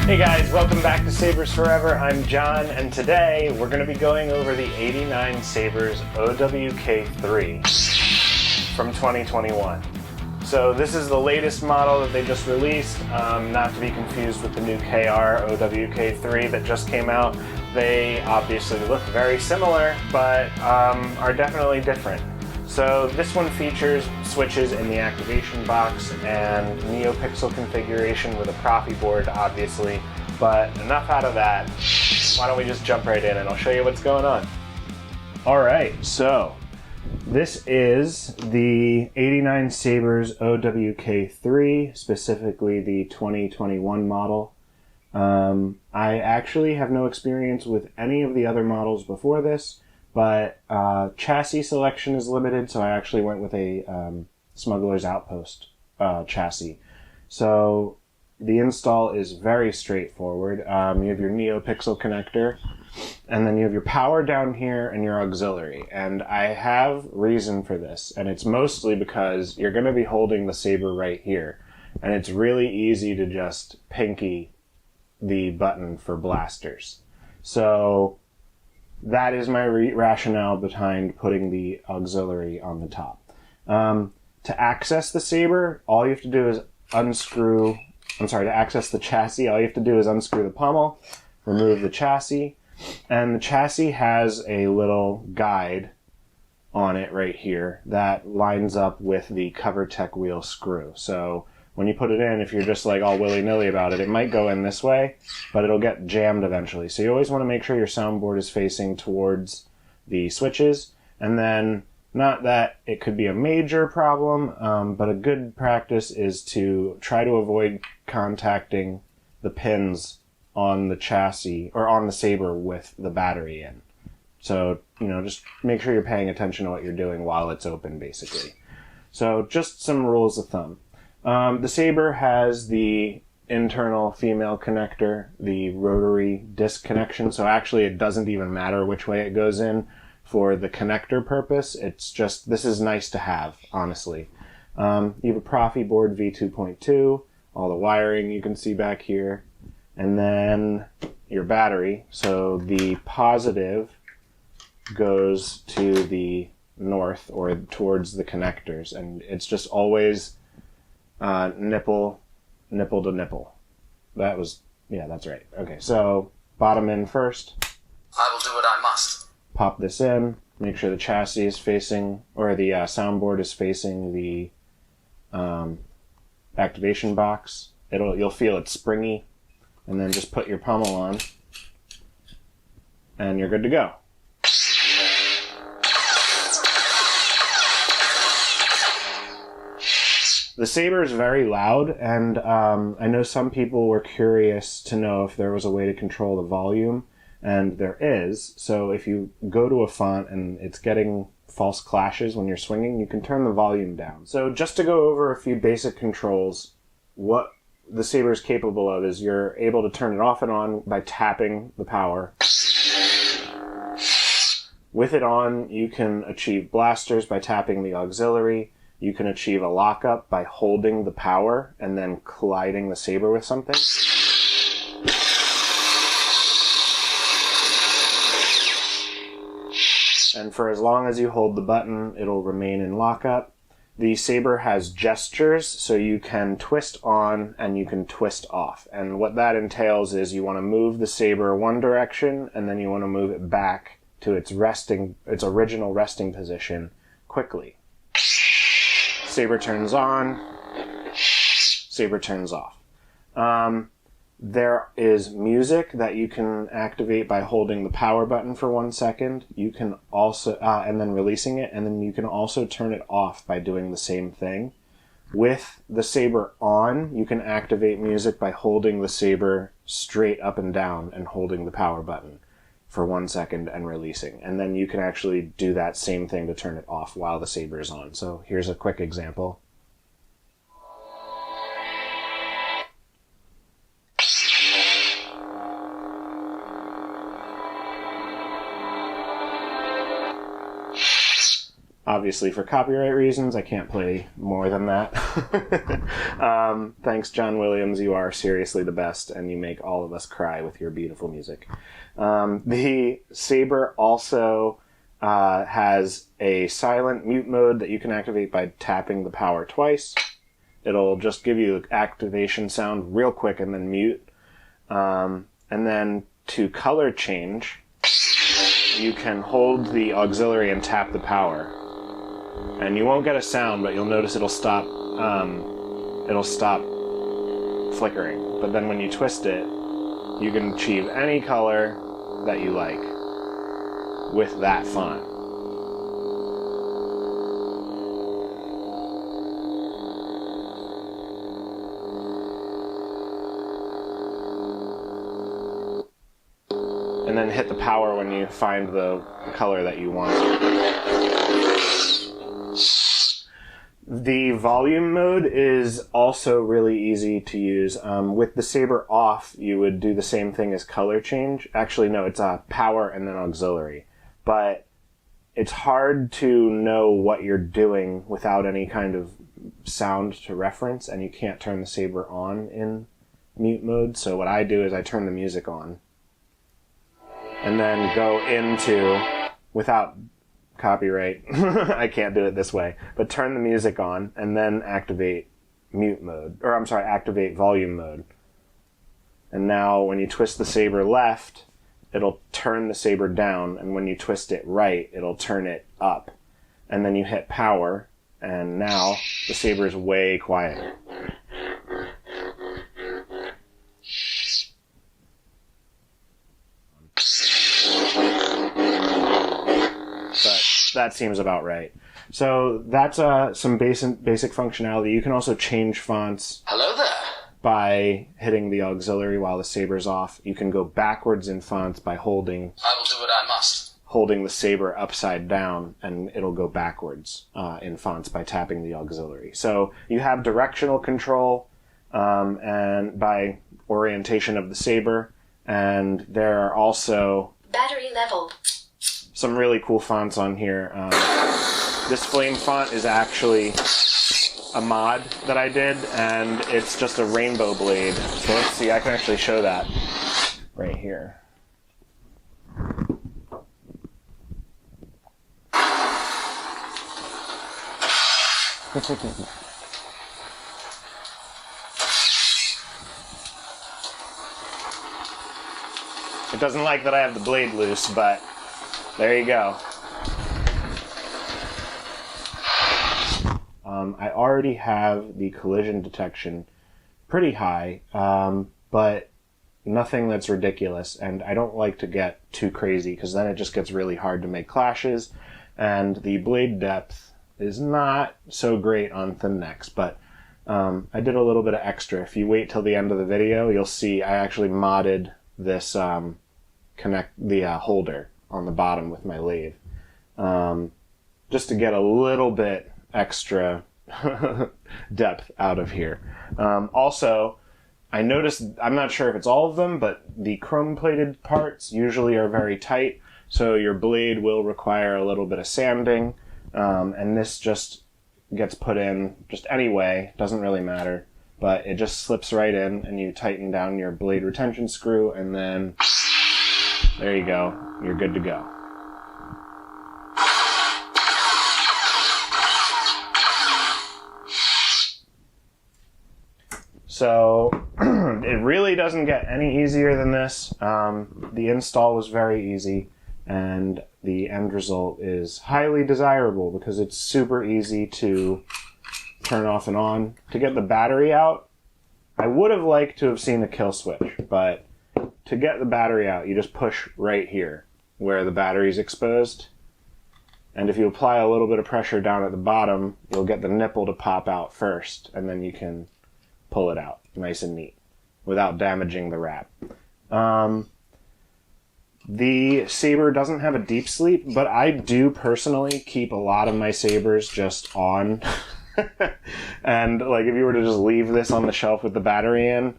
Hey guys, welcome back to Sabers Forever. I'm John, and today we're going to be going over the 89 Sabers OWK3 from 2021. So this is the latest model that they just released, not to be confused with the new KR OWK3 that just came out. They obviously look very similar, but are definitely different. So this one features switches in the activation box and NeoPixel configuration with a Proffieboard, obviously. But enough out of that. Why don't we just jump right in and I'll show you what's going on. Alright, so this is the 89 Sabers OWK3, specifically the 2021 model. I actually have no experience with any of the other models before this, but chassis selection is limited, so I actually went with a Smugglers Outpost chassis. So the install is very straightforward. You have your NeoPixel connector, and then you have your power down here and your auxiliary. And I have reason for this, and it's mostly because you're going to be holding the saber right here, and it's really easy to just pinky the button for blasters. So that is my rationale behind putting the auxiliary on the top. To access the saber, all you have to do is to access the chassis, all you have to do is unscrew the pommel, remove the chassis, and the chassis has a little guide on it right here that lines up with the CoverTech wheel screw. So when you put it in, if you're just like all willy-nilly about it, it might go in this way, but it'll get jammed eventually. So you always want to make sure your soundboard is facing towards the switches, and then not that it could be a major problem, but a good practice is to try to avoid contacting the pins on the chassis or on the saber with the battery in. So, just make sure you're paying attention to what you're doing while it's open, basically. So just some rules of thumb. The saber has the internal female connector, the rotary disc connection, so actually it doesn't even matter which way it goes in for the connector purpose. It's just, this is nice to have, honestly. You have a Proffieboard V2.2, all the wiring you can see back here, and then your battery. So the positive goes to the north or towards the connectors, and it's just always nipple to nipple. That's right. Okay, so bottom in first. I will do what I must. Pop this in, make sure the chassis is facing, or the soundboard is facing the activation box. You'll feel it springy, and then just put your pommel on, and you're good to go. The saber is very loud, and I know some people were curious to know if there was a way to control the volume, and there is. So if you go to a font and it's getting false clashes when you're swinging, you can turn the volume down. So just to go over a few basic controls, what the saber is capable of is you're able to turn it off and on by tapping the power. With it on, you can achieve blasters by tapping the auxiliary. You can achieve a lockup by holding the power and then colliding the saber with something. And for as long as you hold the button, it'll remain in lockup. The saber has gestures, so you can twist on and you can twist off. And what that entails is you want to move the saber one direction, and then you want to move it back to its original resting position quickly. Saber turns on, saber turns off. There is music that you can activate by holding the power button for 1 second. You can also, and then releasing it, and then you can also turn it off by doing the same thing. With the saber on, you can activate music by holding the saber straight up and down and holding the power button for 1 second and releasing. And then you can actually do that same thing to turn it off while the saber is on. So here's a quick example. obviously for copyright reasons, I can't play more than that. Thanks, John Williams. You are seriously the best, and you make all of us cry with your beautiful music. The saber also has a silent mute mode that you can activate by tapping the power twice. It'll just give you the activation sound real quick and then mute. And then to color change, you can hold the auxiliary and tap the power. And you won't get a sound, but you'll notice it'll stop flickering. But then when you twist it, you can achieve any color that you like with that font. And then hit the power when you find the color that you want. The volume mode is also really easy to use. With the saber off, you would do the same thing as color change. Actually, no, it's power and then auxiliary. But it's hard to know what you're doing without any kind of sound to reference, and you can't turn the saber on in mute mode. So what I do is I turn the music on, and then go into, without copyright, I can't do it this way, but turn the music on and then activate mute mode, or I'm sorry, activate volume mode. And now when you twist the saber left, it'll turn the saber down, and when you twist it right, it'll turn it up. And then you hit power, and now the saber is way quieter. That seems about right. So that's some basic functionality. You can also change fonts. Hello there. By hitting the auxiliary while the saber's off. You can go backwards in fonts by holding. I will do what I must. Holding the saber upside down, and it'll go backwards in fonts by tapping the auxiliary. So you have directional control and by orientation of the saber, and there are also battery level. Some really cool fonts on here. This flame font is actually a mod that I did, and it's just a rainbow blade. So let's see, I can actually show that right here. It doesn't like that I have the blade loose, but there you go. I already have the collision detection pretty high, but nothing that's ridiculous, and I don't like to get too crazy because then it just gets really hard to make clashes, and the blade depth is not so great on thin necks, but I did a little bit of extra. If you wait till the end of the video, you'll see I actually modded this holder on the bottom with my lathe, just to get a little bit extra depth out of here. Also, I noticed, I'm not sure if it's all of them, but the chrome-plated parts usually are very tight, so your blade will require a little bit of sanding, and this just gets put in just anyway, doesn't really matter, but it just slips right in, and you tighten down your blade retention screw, and then there you go, you're good to go. So it really doesn't get any easier than this. The install was very easy, and the end result is highly desirable because it's super easy to turn off and on. To get the battery out, I would have liked to have seen a kill switch, but to get the battery out, you just push right here where the battery's exposed. And if you apply a little bit of pressure down at the bottom, you'll get the nipple to pop out first, and then you can pull it out nice and neat without damaging the wrap. The saber doesn't have a deep sleep, but I do personally keep a lot of my sabers just on. And like if you were to just leave this on the shelf with the battery in,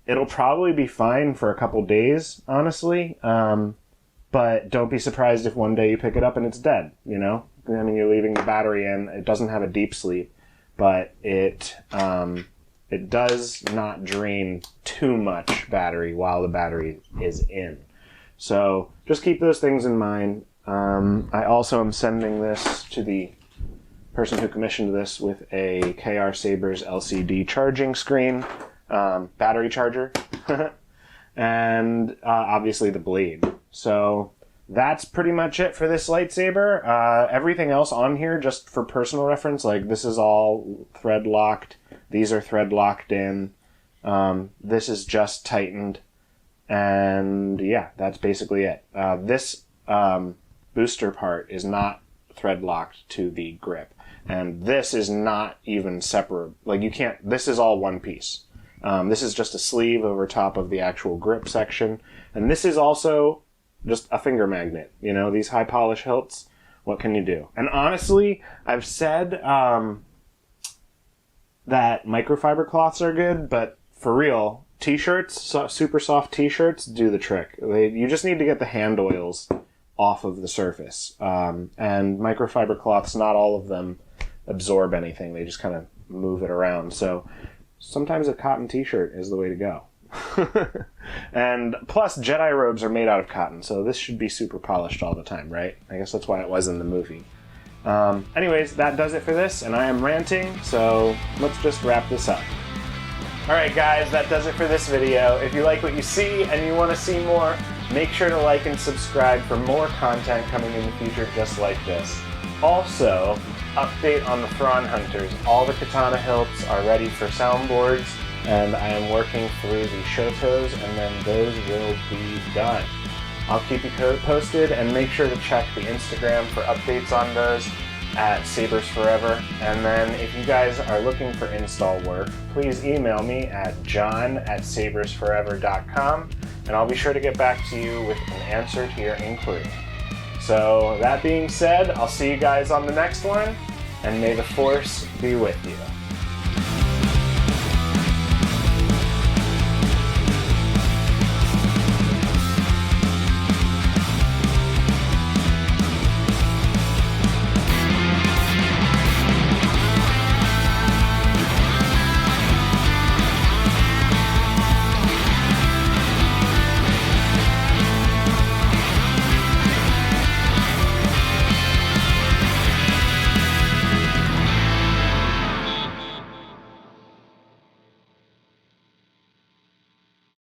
it'll probably be fine for a couple days, honestly. But don't be surprised if one day you pick it up and it's dead, you know? I mean, you're leaving the battery in. It doesn't have a deep sleep, but it does not drain too much battery while the battery is in. So just keep those things in mind. I also am sending this to the person who commissioned this with a KR Sabers LCD charging screen, battery charger, and obviously the blade. So that's pretty much it for this lightsaber. Everything else on here, just for personal reference, like this is all thread locked. These are thread locked in. This is just tightened. And yeah, that's basically it. This booster part is not thread locked to the grip. And this is not even separate. Like you can't, this is all one piece. This is just a sleeve over top of the actual grip section. And this is also just a finger magnet. You know, these high polish hilts, what can you do? And honestly, I've said that microfiber cloths are good, but for real, t-shirts, super soft t-shirts do the trick. You just need to get the hand oils off of the surface. And microfiber cloths, not all of them absorb anything. They just kind of move it around. So sometimes a cotton t-shirt is the way to go. And plus, Jedi robes are made out of cotton, so this should be super polished all the time, right? I guess that's why it was in the movie. Anyways, that does it for this, and I am ranting, so let's just wrap this up. Alright guys, that does it for this video. If you like what you see and you want to see more, make sure to like and subscribe for more content coming in the future just like this. Also, update on the Thrawn Hunters. All the katana hilts are ready for soundboards, and I am working through the Shotos, and then those will be done. I'll keep you posted, and make sure to check the Instagram for updates on those at Sabers Forever. And then if you guys are looking for install work, please email me at john@sabersforever.com, and I'll be sure to get back to you with an answer to your inquiry. So that being said, I'll see you guys on the next one, and may the Force be with you.